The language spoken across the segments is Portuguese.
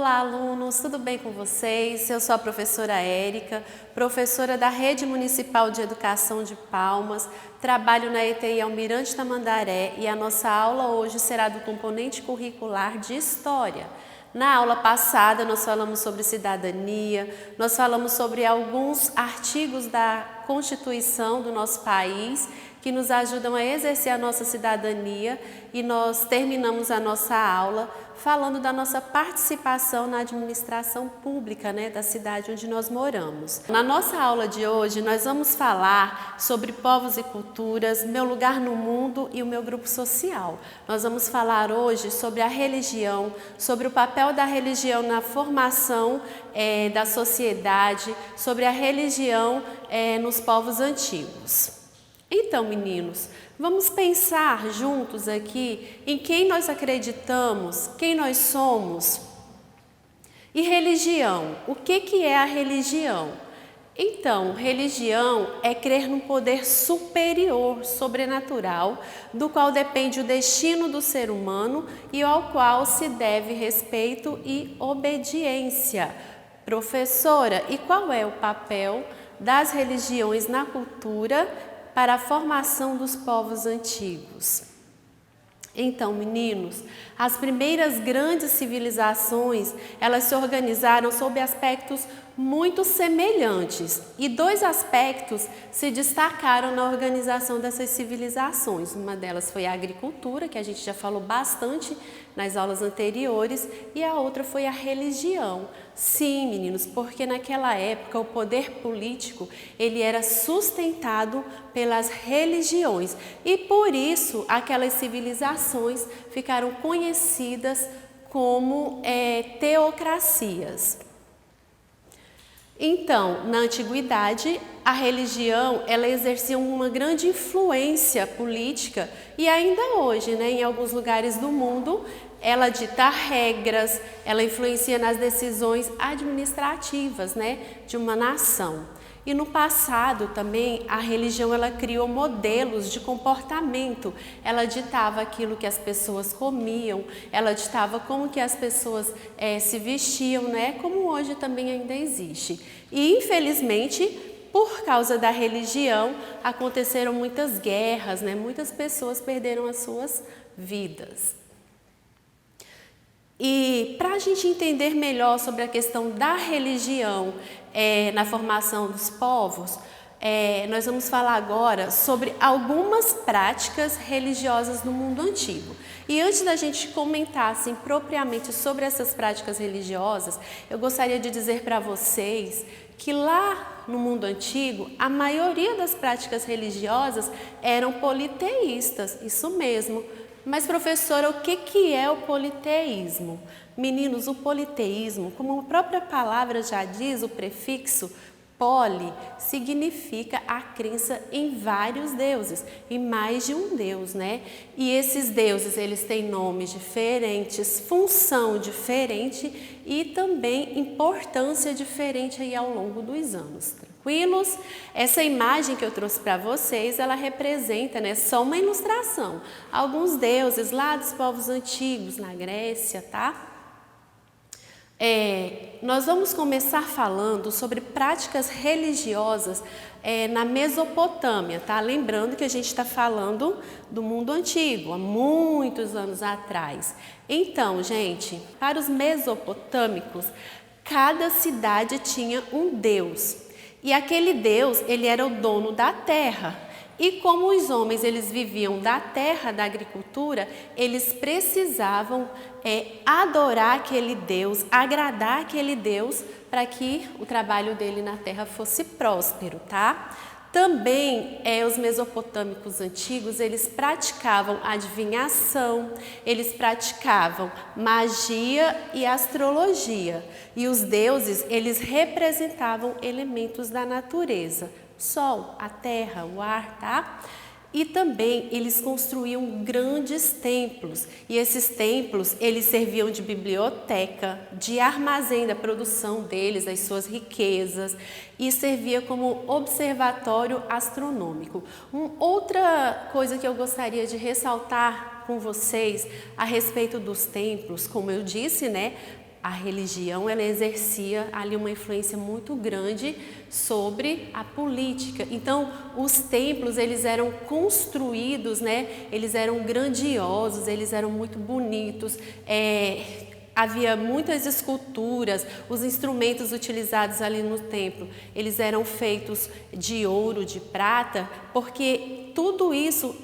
Olá, alunos, tudo bem com vocês? Eu sou a professora Érica, professora da Rede Municipal de Educação de Palmas, trabalho na ETI Almirante Tamandaré e a nossa aula hoje será do componente curricular de História. Na aula passada nós falamos sobre cidadania, nós falamos sobre alguns artigos da Constituição do nosso país que nos ajudam a exercer a nossa cidadania e nós terminamos a nossa aula falando da nossa participação na administração pública, da cidade onde nós moramos. Na nossa aula de hoje nós vamos falar sobre povos e culturas, meu lugar no mundo e o meu grupo social. Nós vamos falar hoje sobre a religião, sobre o papel da religião na formação da sociedade, sobre a religião nos povos antigos. Então, meninos, vamos pensar juntos aqui em quem nós acreditamos, quem nós somos. E religião, o que é a religião? Então, religião é crer num poder superior, sobrenatural, do qual depende o destino do ser humano e ao qual se deve respeito e obediência. Professora, e qual é o papel das religiões na cultura para a formação dos povos antigos? Então, meninos, as primeiras grandes civilizações, elas se organizaram sob aspectos muito semelhantes e dois aspectos se destacaram na organização dessas civilizações. Uma delas foi a agricultura, que a gente já falou bastante nas aulas anteriores, e a outra foi a religião. Sim, meninos, porque naquela época o poder político ele era sustentado pelas religiões e por isso aquelas civilizações ficaram conhecidas como teocracias. Então, na antiguidade, a religião ela exercia uma grande influência política e ainda hoje, em alguns lugares do mundo, ela dita regras, ela influencia nas decisões administrativas, de uma nação. E no passado também a religião ela criou modelos de comportamento, ela ditava aquilo que as pessoas comiam, ela ditava como que as pessoas se vestiam, como hoje também ainda existe. E infelizmente, por causa da religião, aconteceram muitas guerras, muitas pessoas perderam as suas vidas. E para a gente entender melhor sobre a questão da religião na formação dos povos, nós vamos falar agora sobre algumas práticas religiosas no mundo antigo. E antes da gente comentar propriamente sobre essas práticas religiosas, eu gostaria de dizer para vocês que lá no mundo antigo, a maioria das práticas religiosas eram politeístas, isso mesmo. Mas, professora, o que é o politeísmo? Meninos, o politeísmo, como a própria palavra já diz, o prefixo poli significa a crença em vários deuses, em mais de um Deus, E esses deuses, eles têm nomes diferentes, função diferente e também importância diferente aí ao longo dos anos. Tranquilos? Essa imagem que eu trouxe para vocês, ela representa, só uma ilustração, alguns deuses lá dos povos antigos, na Grécia, tá? Nós vamos começar falando sobre práticas religiosas na Mesopotâmia, tá? Lembrando que a gente está falando do mundo antigo, há muitos anos atrás. Então, gente, para os mesopotâmicos, cada cidade tinha um deus. E aquele Deus, ele era o dono da terra. E como os homens eles viviam da terra, da agricultura, eles precisavam adorar aquele Deus, agradar aquele Deus para que o trabalho dele na terra fosse próspero, tá? Também os mesopotâmicos antigos, eles praticavam adivinhação, eles praticavam magia e astrologia. E os deuses, eles representavam elementos da natureza, o sol, a terra, o ar, tá? E também eles construíam grandes templos, e esses templos eles serviam de biblioteca, de armazém da produção deles, das suas riquezas, e servia como observatório astronômico. Outra coisa que eu gostaria de ressaltar com vocês a respeito dos templos, como eu disse, A religião, ela exercia ali uma influência muito grande sobre a política. Então, os templos, eles eram construídos, né? Eles eram grandiosos, eles eram muito bonitos. Havia muitas esculturas, os instrumentos utilizados ali no templo, eles eram feitos de ouro, de prata, porque tudo isso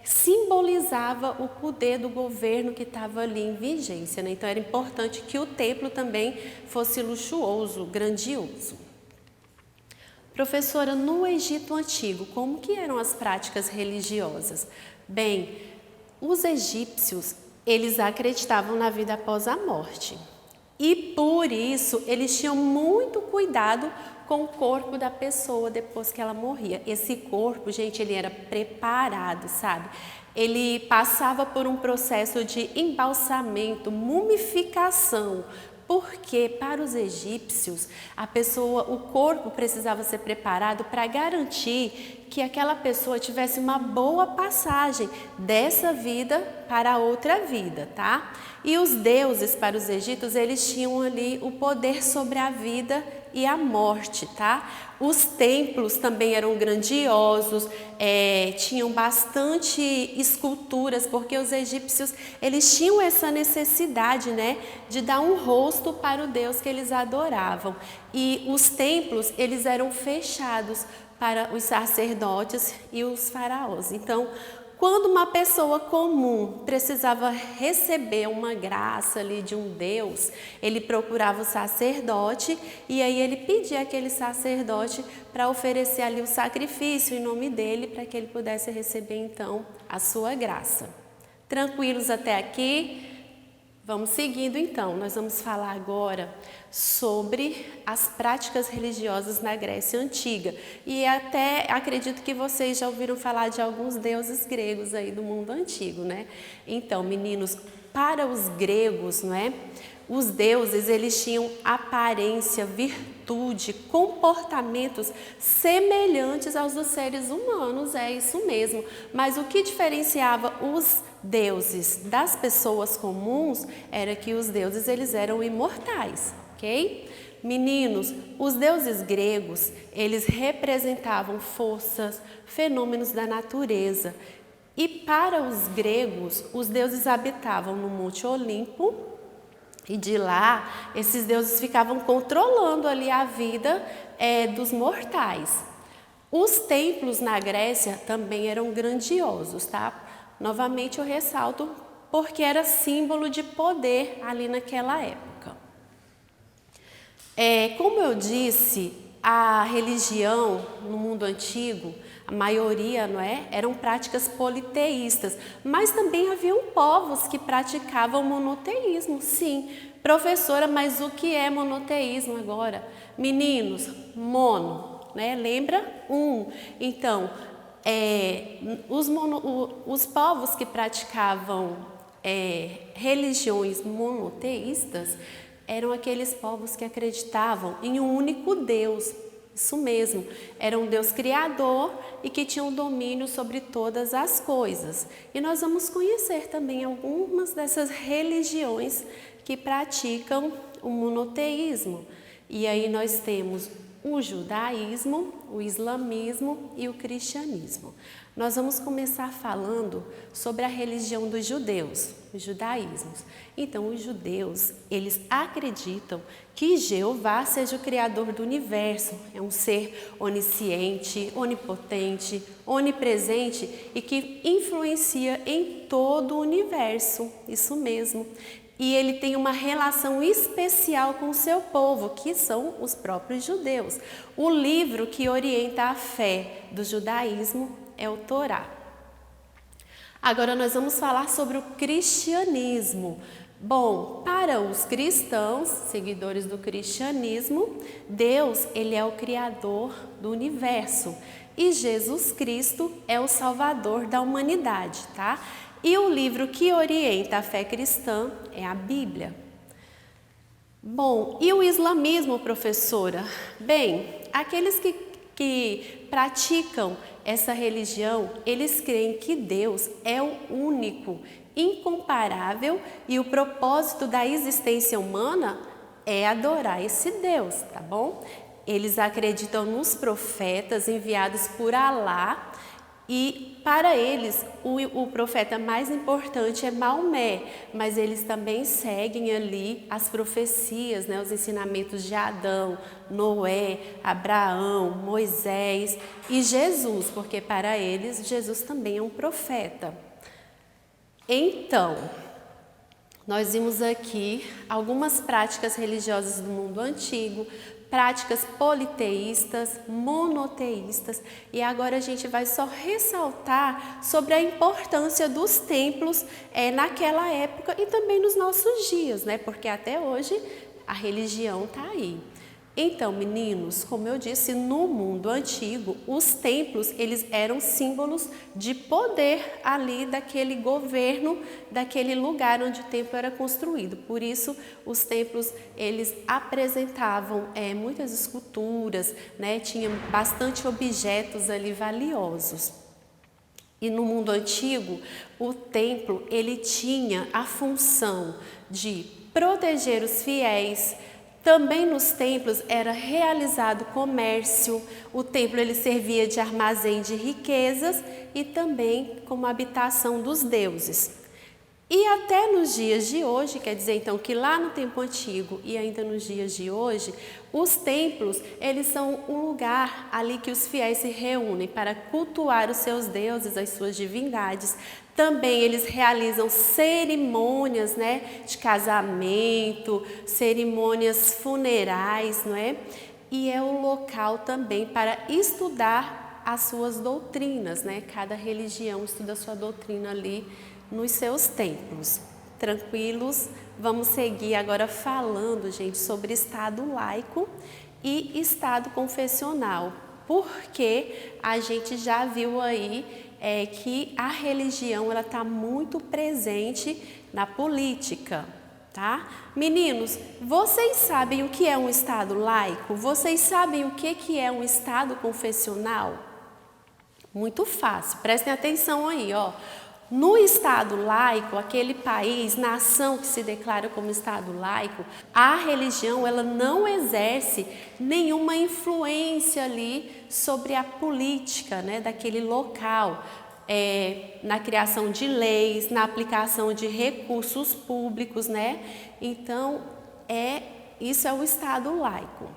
simbolizava o poder do governo que estava ali em vigência, né? Então era importante que o templo também fosse luxuoso, grandioso. Professora, no Egito Antigo, como que eram as práticas religiosas? Bem, os egípcios, eles acreditavam na vida após a morte. E por isso, eles tinham muito cuidado com o corpo da pessoa depois que ela morria. Esse corpo, gente, ele era preparado, sabe? Ele passava por um processo de embalsamento, mumificação, porque para os egípcios, o corpo precisava ser preparado para garantir que aquela pessoa tivesse uma boa passagem dessa vida para outra vida, tá? E os deuses para os egípcios, eles tinham ali o poder sobre a vida e a morte, tá? Os templos também eram grandiosos, tinham bastante esculturas, porque os egípcios, eles tinham essa necessidade, né, de dar um rosto para o Deus que eles adoravam. E os templos, eles eram fechados para os sacerdotes e os faraós. Então, quando uma pessoa comum precisava receber uma graça ali de um Deus, ele procurava o sacerdote e aí ele pedia aquele sacerdote para oferecer ali o sacrifício em nome dele, para que ele pudesse receber então a sua graça. Tranquilos até aqui? Vamos seguindo então, nós vamos falar agora sobre as práticas religiosas na Grécia Antiga. E até acredito que vocês já ouviram falar de alguns deuses gregos aí do mundo antigo, né? Então, meninos, para os gregos, não é? Os deuses, eles tinham aparência, virtude, comportamentos semelhantes aos dos seres humanos, é isso mesmo. Mas o que diferenciava os deuses das pessoas comuns era que os deuses, eles eram imortais, ok? Meninos, os deuses gregos, eles representavam forças, fenômenos da natureza. E para os gregos, os deuses habitavam no Monte Olimpo, e de lá, esses deuses ficavam controlando ali a vida dos mortais. Os templos na Grécia também eram grandiosos, tá? Novamente eu ressalto, porque era símbolo de poder ali naquela época. Como eu disse, a religião no mundo antigo, a maioria, não é? Eram práticas politeístas, mas também haviam povos que praticavam monoteísmo, sim. Professora, mas o que é monoteísmo agora? Meninos, mono, né? Lembra? Então, os povos que praticavam religiões monoteístas eram aqueles povos que acreditavam em um único Deus. Isso mesmo, era um Deus criador e que tinha um domínio sobre todas as coisas. E nós vamos conhecer também algumas dessas religiões que praticam o monoteísmo. E aí nós temos o judaísmo, o islamismo e o cristianismo. Nós vamos começar falando sobre a religião dos judeus, os judaísmos. Então, os judeus, eles acreditam que Jeová seja o criador do universo, é um ser onisciente, onipotente, onipresente e que influencia em todo o universo, isso mesmo. E ele tem uma relação especial com o seu povo, que são os próprios judeus. O livro que orienta a fé do judaísmo é o Torá. Agora nós vamos falar sobre o cristianismo. Bom, para os cristãos, seguidores do cristianismo, Deus, ele é o criador do universo e Jesus Cristo é o salvador da humanidade, tá? E o livro que orienta a fé cristã é a Bíblia. Bom, e o islamismo, professora? Bem, aqueles que praticam essa religião, eles creem que Deus é o único incomparável e o propósito da existência humana é adorar esse Deus, tá bom? Eles acreditam nos profetas enviados por Alá e para eles o profeta mais importante é Maomé, mas eles também seguem ali as profecias, né, os ensinamentos de Adão, Noé, Abraão, Moisés e Jesus, porque para eles Jesus também é um profeta. Então, nós vimos aqui algumas práticas religiosas do mundo antigo, práticas politeístas, monoteístas, e agora a gente vai só ressaltar sobre a importância dos templos naquela época e também nos nossos dias, né? Porque até hoje a religião está aí. Então, meninos, como eu disse, no mundo antigo, os templos, eles eram símbolos de poder ali daquele governo, daquele lugar onde o templo era construído. Por isso, os templos, eles apresentavam muitas esculturas, né? Tinha bastante objetos ali valiosos. E no mundo antigo, o templo, ele tinha a função de proteger os fiéis. Também nos templos era realizado comércio, o templo ele servia de armazém de riquezas e também como habitação dos deuses. E até nos dias de hoje, quer dizer então que lá no tempo antigo e ainda nos dias de hoje, os templos, eles são um lugar ali que os fiéis se reúnem para cultuar os seus deuses, as suas divindades. Também eles realizam cerimônias, né, de casamento, cerimônias funerais, não é? E é um local também para estudar as suas doutrinas, né? Cada religião estuda a sua doutrina ali nos seus templos. Tranquilos? Vamos seguir agora falando, gente, sobre Estado laico e Estado confessional, porque a gente já viu aí que a religião ela está muito presente na política, tá? Meninos, vocês sabem o que é um Estado laico? Vocês sabem o que é um Estado confessional? Muito fácil, prestem atenção aí, ó. No Estado laico, aquele país, nação que se declara como Estado laico, a religião ela não exerce nenhuma influência ali sobre a política, né, daquele local, na criação de leis, na aplicação de recursos públicos, né? Então, isso é o Estado laico.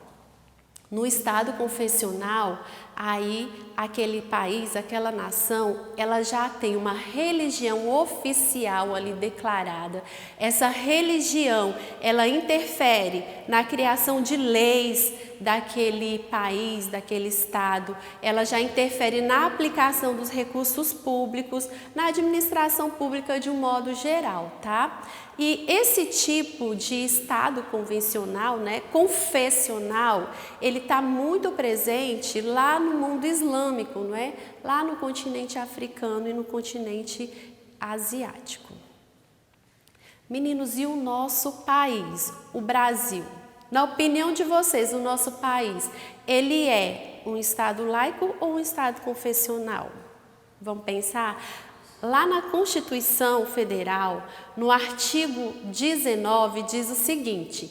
No Estado confessional, aí aquele país, aquela nação, ela já tem uma religião oficial ali declarada. Essa religião, ela interfere na criação de leis daquele país, daquele estado. Ela já interfere na aplicação dos recursos públicos, na administração pública de um modo geral, tá? E esse tipo de Estado convencional, né, confessional, ele está muito presente lá no mundo islâmico, não é? Lá no continente africano e no continente asiático. Meninos, e o nosso país, o Brasil? Na opinião de vocês, o nosso país, ele é um Estado laico ou um Estado confessional? Vamos pensar? Lá na Constituição Federal, no artigo 19, diz o seguinte: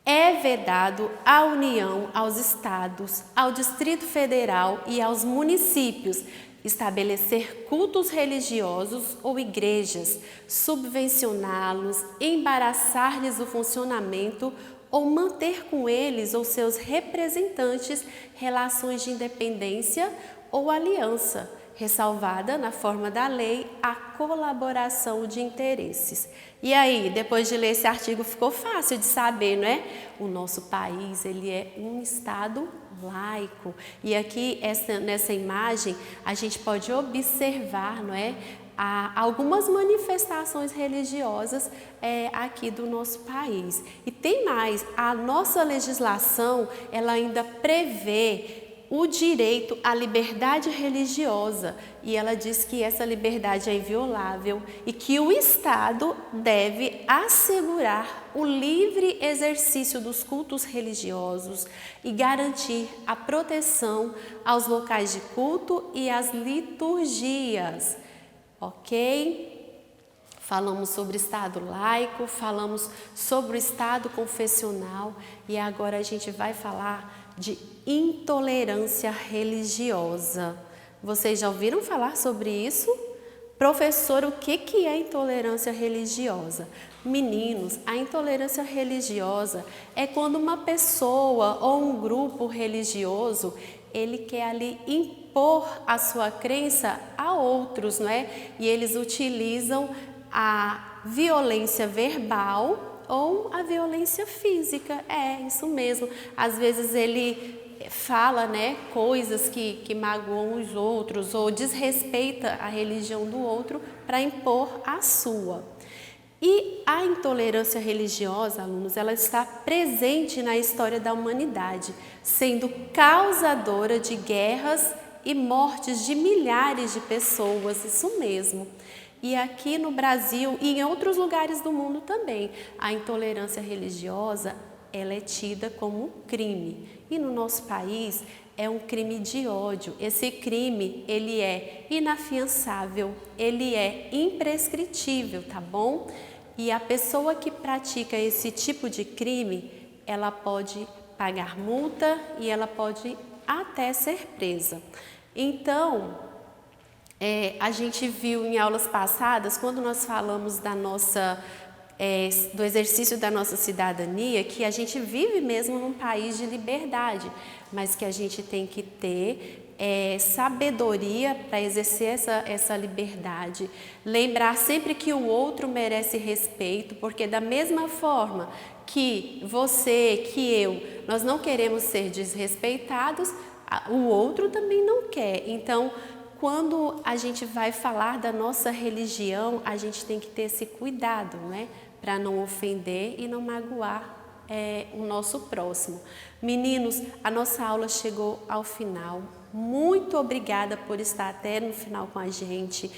é vedado à União, aos Estados, ao Distrito Federal e aos municípios estabelecer cultos religiosos ou igrejas, subvencioná-los, embaraçar-lhes o funcionamento ou manter com eles ou seus representantes relações de independência ou aliança, ressalvada na forma da lei a colaboração de interesses. E aí, depois de ler esse artigo, ficou fácil de saber, não é? O nosso país, ele é um Estado laico. E aqui, nessa imagem, a gente pode observar, não é? Há algumas manifestações religiosas aqui do nosso país. E tem mais, a nossa legislação, ela ainda prevê o direito à liberdade religiosa, e ela diz que essa liberdade é inviolável e que o Estado deve assegurar o livre exercício dos cultos religiosos e garantir a proteção aos locais de culto e às liturgias, ok? falamos sobre Estado laico, falamos sobre o Estado confessional e agora a gente vai falar de intolerância religiosa. Vocês já ouviram falar sobre isso? Professor, o que é intolerância religiosa? Meninos, a intolerância religiosa é quando uma pessoa ou um grupo religioso, ele quer ali impor a sua crença a outros, não é? E eles utilizam a violência verbal ou a violência física, é isso mesmo. Às vezes ele fala, né, coisas que magoam os outros ou desrespeita a religião do outro para impor a sua. E a intolerância religiosa, alunos, ela está presente na história da humanidade, sendo causadora de guerras e mortes de milhares de pessoas, isso mesmo. E aqui no Brasil e em outros lugares do mundo também, a intolerância religiosa, ela é tida como um crime. E no nosso país é um crime de ódio. Esse crime, ele é inafiançável, ele é imprescritível, tá bom? E a pessoa que pratica esse tipo de crime, ela pode pagar multa e ela pode até ser presa. Então, a gente viu em aulas passadas, quando nós falamos do exercício da nossa cidadania, que a gente vive mesmo num país de liberdade, mas que a gente tem que ter sabedoria para exercer essa liberdade. Lembrar sempre que o outro merece respeito, porque da mesma forma que você, que eu, nós não queremos ser desrespeitados, o outro também não quer. Então, quando a gente vai falar da nossa religião, a gente tem que ter esse cuidado, né? Para não ofender e não magoar o nosso próximo. Meninos, a nossa aula chegou ao final. Muito obrigada por estar até no final com a gente.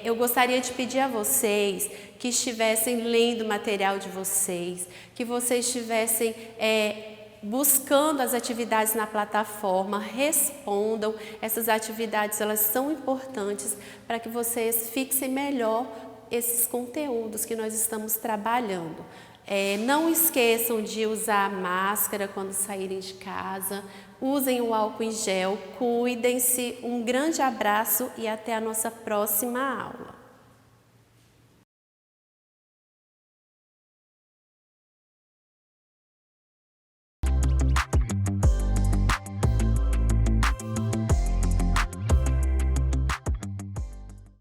Eu gostaria de pedir a vocês que estivessem lendo o material de vocês, que vocês estivessem buscando as atividades na plataforma, respondam. Essas atividades, elas são importantes para que vocês fixem melhor esses conteúdos que nós estamos trabalhando. Não esqueçam de usar máscara quando saírem de casa, usem o álcool em gel, cuidem-se, um grande abraço e até a nossa próxima aula.